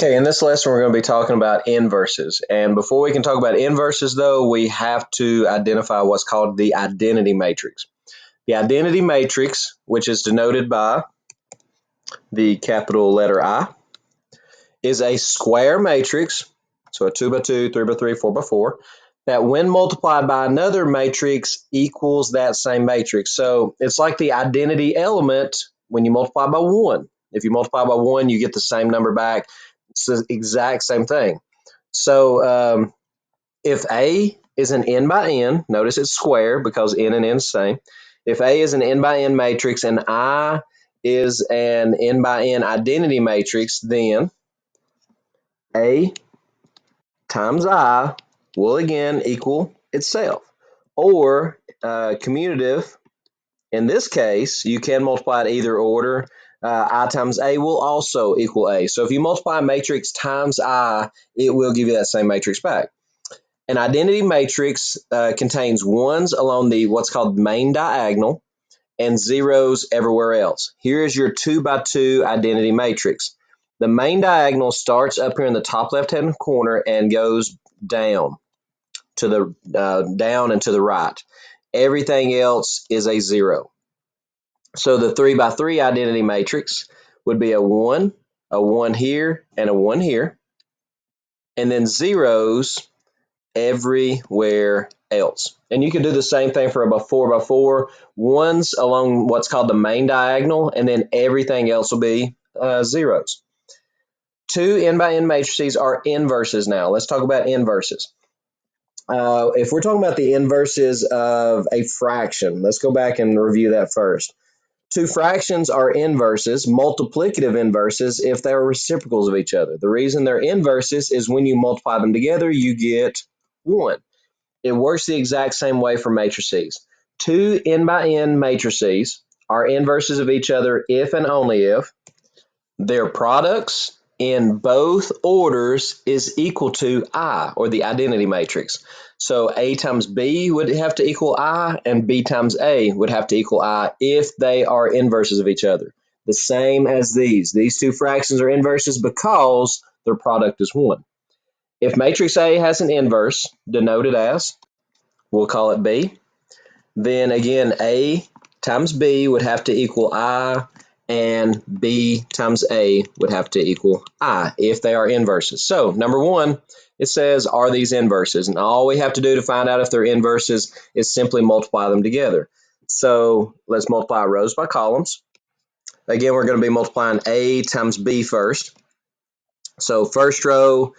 Okay, in this lesson, we're going to be talking about inverses. And before we can talk about inverses, though, we have to identify what's called the identity matrix. The identity matrix, which is denoted by the capital letter I, is a square matrix, so a 2 by 2, 3 by 3, 4 by 4, that when multiplied by another matrix equals that same matrix. So it's like the identity element when you multiply by 1. If you multiply by 1, you get the same number back. It's the exact same thing. So if A is an n by n, notice it's square because n and n is the same. If A is an n by n matrix and I is an n by n identity matrix, then A times I will again equal itself. Or commutative, in this case, you can multiply it either order. I times A will also equal A. So if you multiply a matrix times I, it will give you that same matrix back. An identity matrix contains ones along the what's called main diagonal and zeros everywhere else. Here is your 2 by 2 identity matrix. The main diagonal starts up here in the top left-hand corner and goes down to the down and to the right. Everything else is a 0. So the 3 by 3 identity matrix would be a 1 here, and a 1 here, and then zeros everywhere else. And you can do the same thing for a 4 by 4, ones along what's called the main diagonal, and then everything else will be zeros. Two n by n matrices are inverses now. Let's talk about inverses. If we're talking about the inverses of a fraction, let's go back and review that first. Two fractions are inverses, multiplicative inverses, if they're reciprocals of each other. The reason they're inverses is when you multiply them together, you get 1. It works the exact same way for matrices. Two n by n matrices are inverses of each other if and only if their products in both orders is equal to I, or the identity matrix. So A times B would have to equal I, and B times A would have to equal I if they are inverses of each other. The same as these. These two fractions are inverses because their product is 1. If matrix A has an inverse, denoted as, we'll call it B, then again A times B would have to equal I, and B times A would have to equal I if they are inverses. So number 1, it says, are these inverses? And all we have to do to find out if they're inverses is simply multiply them together. So let's multiply rows by columns. Again, we're going to be multiplying A times B first. So first row,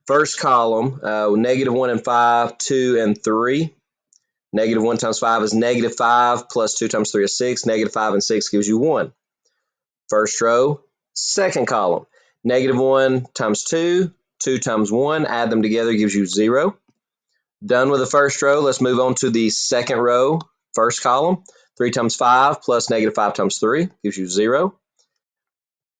first column, -1 and 5, 2 and 3. -1 times 5 is -5, plus 2 times 3 is 6. -5 and 6 gives you 1. First row, second column. -1 times 2, 2 times 1, add them together gives you 0. Done with the first row, let's move on to the second row, first column. 3 times 5 plus -5 times 3 gives you 0.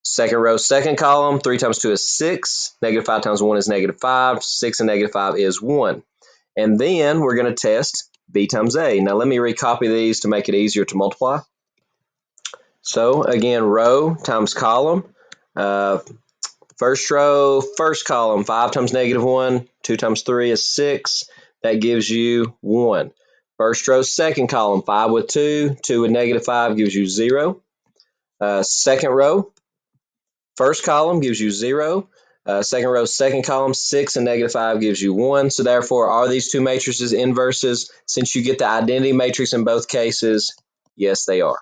Second row, second column, 3 times 2 is 6. -5 times 1 is -5. 6 and -5 is 1. And then we're going to test B times A. Now let me recopy these to make it easier to multiply. So again, row times column. First row, first column, 5 times -1, 2 times 3 is 6. That gives you 1. First row, second column, 5 with 2, 2 with -5 gives you 0. Second row, first column gives you 0. Second row, second column, 6 and -5 gives you 1. So therefore, are these two matrices inverses? Since you get the identity matrix in both cases, yes, they are.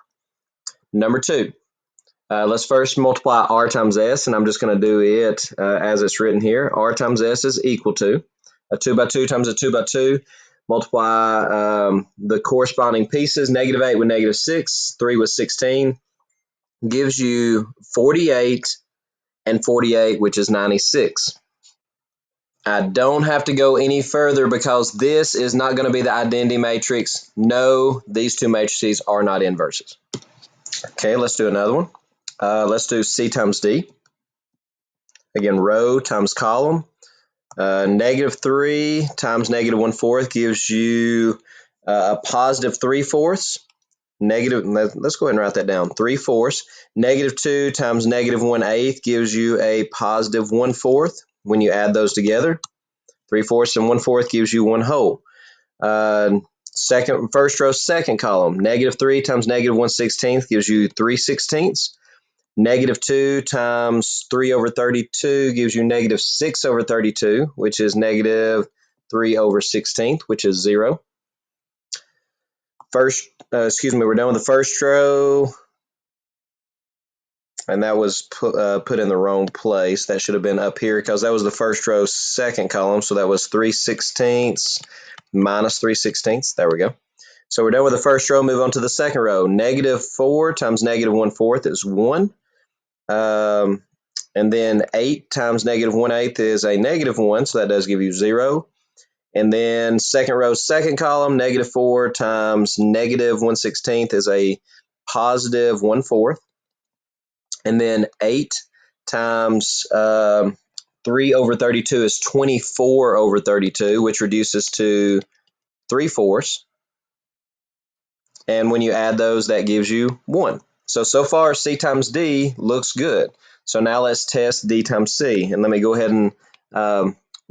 Number 2, let's first multiply R times S, and I'm just going to do it as it's written here. R times S is equal to a 2 by 2 times a 2 by 2. Multiply the corresponding pieces, -8 with -6, 3 with 16, gives you 48 and 48, which is 96. I don't have to go any further because this is not going to be the identity matrix. No, these two matrices are not inverses. Okay, let's do another one. Let's do C times D. Again, row times column. -3 times -1/4 gives you a +3/4. negative, let's go ahead and write that down, 3/4. Negative 2 times negative 1/8 gives you a positive 1/4. When you add those together, 3/4 and 1/4 gives you 1 whole. First row, second column, negative 3 times negative 1/16 gives you 3/16. Negative 2 times 3 over 32 gives you negative 6 over 32, which is negative 3 over 16th, which is 0. We're done with the first row, and that was put in the wrong place. That should have been up here because that was the first row, second column, so that was 3/16 minus 3/16. There we go. So we're done with the first row. Move on to the second row. Negative 4 times negative 1/4 is 1. And then 8 times negative 1/8 is a negative 1, so that does give you 0. And then second row, second column, negative 4 times negative 1/16 is a positive 1/4. And then 8 times 3 over 32 is 24 over 32, which reduces to 3/4. And when you add those, that gives you 1. So far, C times D looks good. So now let's test D times C. And let me go ahead and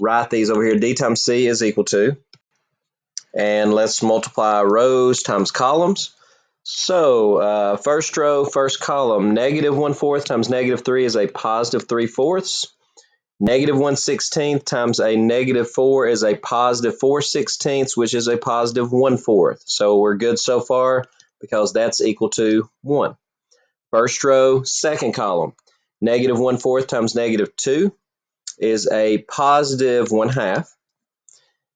write these over here. D times C is equal to, and let's multiply rows times columns. So first row, first column, negative 1/4 times negative 3 is a positive 3/4. Negative 1/16 times a negative 4 is a positive 4/16, which is a positive 1/4. So we're good so far because that's equal to 1. First row, second column. Negative 1/4 times negative 2 is a positive 1/2.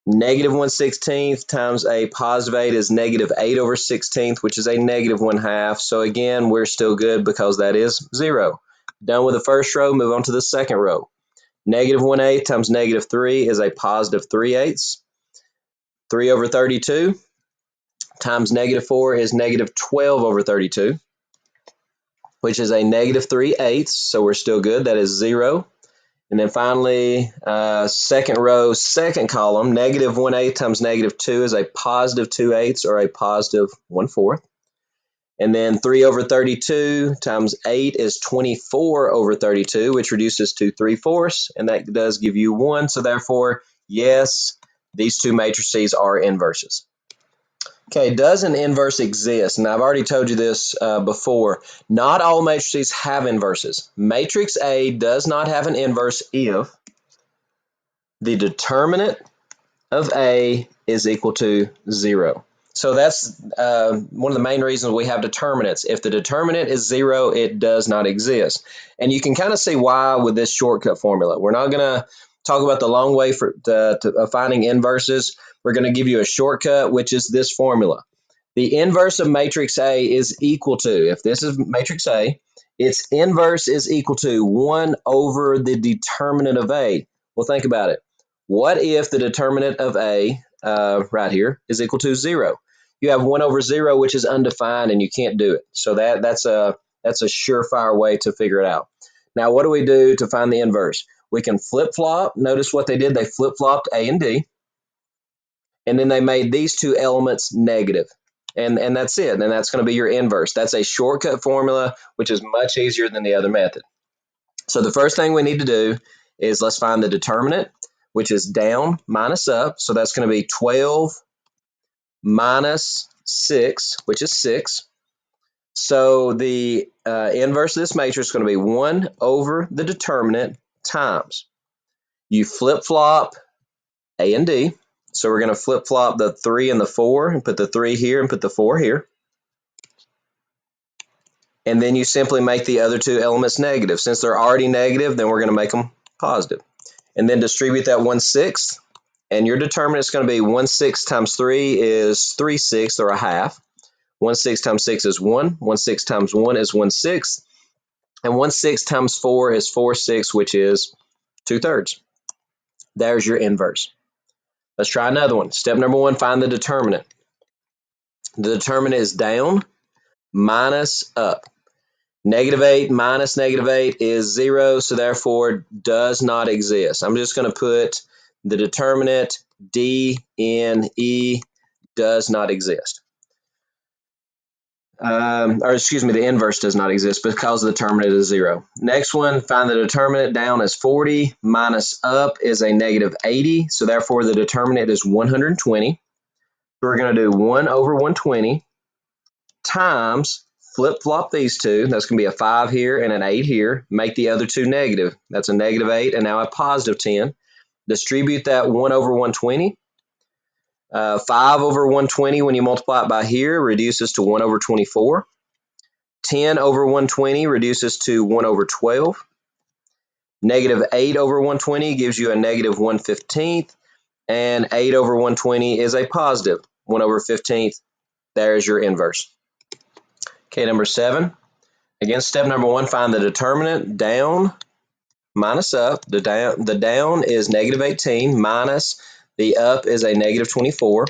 Negative 1/16 times a positive 8 is negative 8 over 16th, which is a negative 1/2. So again, we're still good because that is 0. Done with the first row, move on to the second row. Negative 1/8 times negative 3 is a positive 3/8. 3 over 32 times negative 4 is negative 12 over 32, which is a negative 3/8. So we're still good. That is 0. And then finally, second row, second column, negative 1/8 times negative 2 is a positive 2/8 or a positive 1/4. And then 3 over 32 times 8 is 24 over 32, which reduces to 3/4, and that does give you 1. So therefore, yes, these two matrices are inverses. Okay, does an inverse exist? And I've already told you this before. Not all matrices have inverses. Matrix A does not have an inverse if the determinant of A is equal to 0. So that's one of the main reasons we have determinants. If the determinant is 0, it does not exist. And you can kind of see why with this shortcut formula. We're not going to talk about the long way to finding inverses. We're going to give you a shortcut, which is this formula. The inverse of matrix A is equal to, if this is matrix A, its inverse is equal to 1 over the determinant of A. Well, think about it. What if the determinant of A, right here, is equal to 0? You have 1 over 0, which is undefined, and you can't do it. So that's a surefire way to figure it out. Now, what do we do to find the inverse? We can flip-flop. Notice what they did. They flip-flopped A and D, and then they made these two elements negative. And that's it. And that's going to be your inverse. That's a shortcut formula, which is much easier than the other method. So the first thing we need to do is let's find the determinant, which is down minus up. So that's going to be 12 minus 6, which is 6. So the inverse of this matrix is going to be 1 over the determinant times. You flip-flop A and D. So we're going to flip-flop the 3 and the 4 and put the 3 here and put the 4 here. And then you simply make the other two elements negative. Since they're already negative, then we're going to make them positive. And then distribute that 1/6. And your determinant is going to be 1/6 times 3 is 3/6 or a half. 1/6 times 6 is 1. 1/6 times 1 is 1/6. And 1/6 times 4 is 4/6, which is 2/3. There's your inverse. Let's try another one. Step number 1, find the determinant. The determinant is down minus up. -8 minus -8 is 0, so therefore does not exist. I'm just going to put the determinant D, N, E does not exist. or excuse me, the inverse does not exist because the determinant is 0. Next one, find the determinant. Down is 40 minus up is a negative 80. So therefore the determinant is 120. So we're going to do 1 over 120 times, flip-flop these two. That's going to be a 5 here and an 8 here. Make the other two negative. That's a negative 8 and now a positive 10. Distribute that 1 over 120. 5 over 120 when you multiply it by here reduces to 1 over 24. 10 over 120 reduces to 1 over 12. Negative 8 over 120 gives you a negative 1/15th. And 8 over 120 is a positive 1 over 15th. There's your inverse. Okay, number 7. Again, step number 1, find the determinant. Down minus up. The down is negative 18 minus the up is a negative 24.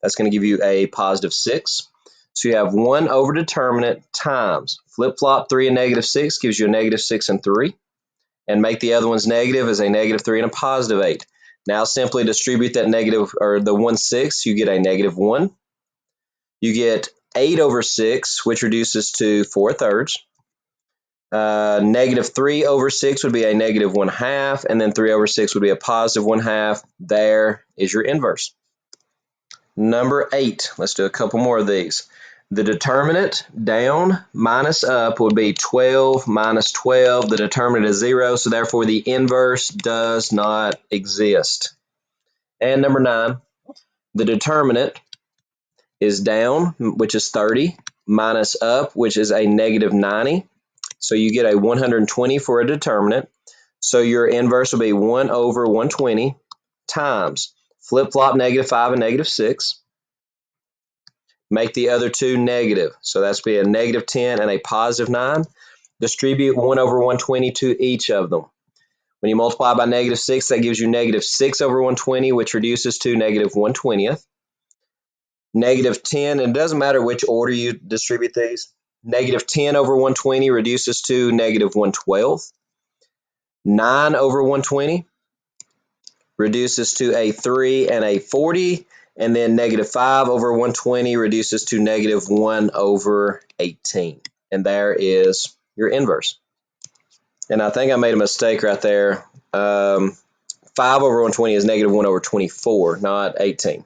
That's going to give you a positive 6. So you have 1 over determinant times flip-flop 3 and negative 6 gives you a negative 6 and 3. And make the other ones negative is a negative 3 and a positive 8. Now simply distribute that negative, or the 1/6, you get a negative 1. You get 8 over 6, which reduces to 4/3. Negative 3 over 6 would be a negative 1/2, and then 3 over 6 would be a positive 1/2. There is your inverse. Number 8, let's do a couple more of these. The determinant, down minus up, would be 12 minus 12. The determinant is 0, so therefore the inverse does not exist. And number 9, the determinant is down, which is 30, minus up, which is a negative 90. So you get a 120 for a determinant. So your inverse will be 1 over 120 times flip-flop negative 5 and negative 6. Make the other two negative. So that's be a negative 10 and a positive 9. Distribute 1 over 120 to each of them. When you multiply by negative 6, that gives you negative 6 over 120, which reduces to negative 1/20th. Negative 10, and it doesn't matter which order you distribute these. Negative 10 over 120 reduces to negative 1/12th. 9 over 120 reduces to a 3 and a 40. And then negative 5 over 120 reduces to negative 1 over 18. And there is your inverse. And I think I made a mistake right there. 5 over 120 is negative 1 over 24, not 18.